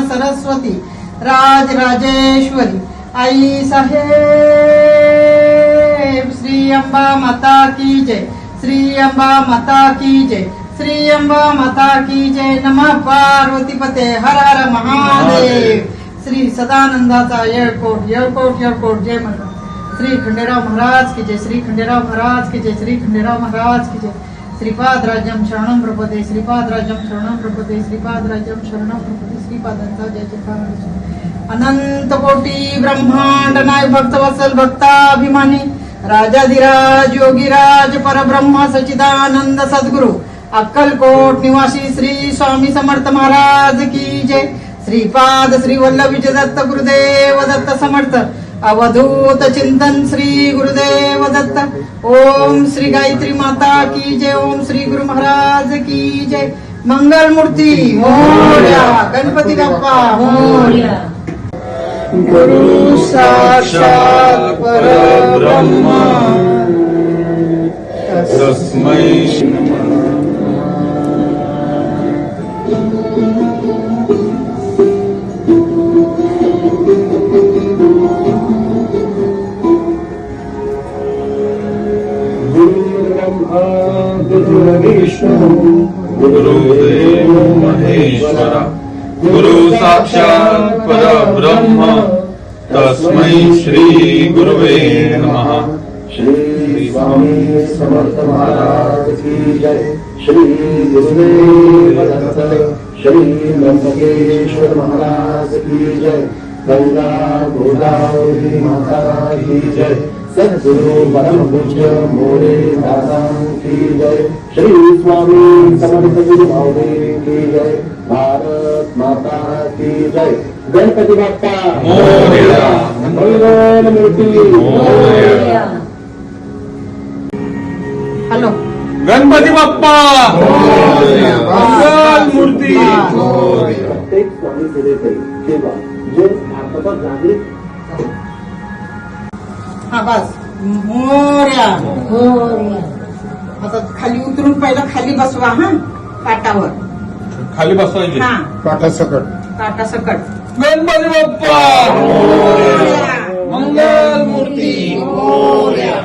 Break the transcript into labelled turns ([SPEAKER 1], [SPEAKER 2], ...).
[SPEAKER 1] सरस्वती राजराजेश्वरी आई साहेब श्री अंबा माता की जय, श्री अंबा माता की जय, श्री अंबा माता की जय। नमः पार्वतीपते हर हर महादेव। श्री सदानंदाचा येळकोट येळकोट येळकोट जय मंगल। श्री खंडेराव महाराज की जय, श्री खंडेराव महाराज की जय, श्री खंडेराव महाराज की जय। श्रीपाद राज्यम शरणं प्रपदे, श्रीपाद राज्यम शरणं प्रपदे, श्रीपाद राज्यम शरणं प्रपदे। श्रीपादांचा जय जयकार। अनंत कोटी ब्रह्मांड नाय भक्त वत्सल भक्ताभिमानी राजाधिराज योगीराज परब्रह्म सच्चिदानंद सद्गुरु अक्कलकोट निवासी श्री स्वामी समर्थ महाराज की जय। श्रीपाद श्री वल्लभ विजय दत्त गुरुदेव दत्त समर्थ अवधूत चिंतन श्री गुरुदेव दत्त। ओम श्री गायत्री माता की जय, ओम श्री गुरु महाराज की जय। मंगल मूर्ती मोरया, गणपती बाप्पा मोरया। गुरु साक्षात परब्रह्म तस्मै
[SPEAKER 2] गुरुदेव महेश्वर गुरु साक्षात परब्रह्म तस्मै श्री गुरुवे नमः।
[SPEAKER 3] श्री स्वामी समर्थ महाराज की जय, श्री गुरुदेव दत्त, श्री लंकेश्वर महाराज की जय, गंगा गोदावरी माता की जय, सद्गुरु परम पूज्य मोरे दादा की जय, श्री स्वामी समर्थ गुरु भावदेव की जय, भारत माता की जय। गणपती बाप्पा
[SPEAKER 2] मोरया,
[SPEAKER 3] मंगल मूर्ती
[SPEAKER 2] मोरया।
[SPEAKER 1] हॅलो
[SPEAKER 2] गणपती बाप्पा मोरया, मंगल मूर्ती मोरया।
[SPEAKER 3] प्रत्येक स्वामी सेवेकरी किंवा जो भारताचा नागरिक
[SPEAKER 1] हा बस मोरया मोरया। आता खाली उतरून पहिला खाली बसवा हा पाटावर,
[SPEAKER 2] खाली बसवायचे
[SPEAKER 1] हा
[SPEAKER 3] पाठासकट
[SPEAKER 1] पाटासकट।
[SPEAKER 2] गणपती बाप्पा मोरया, मंगल मूर्ती मोरया।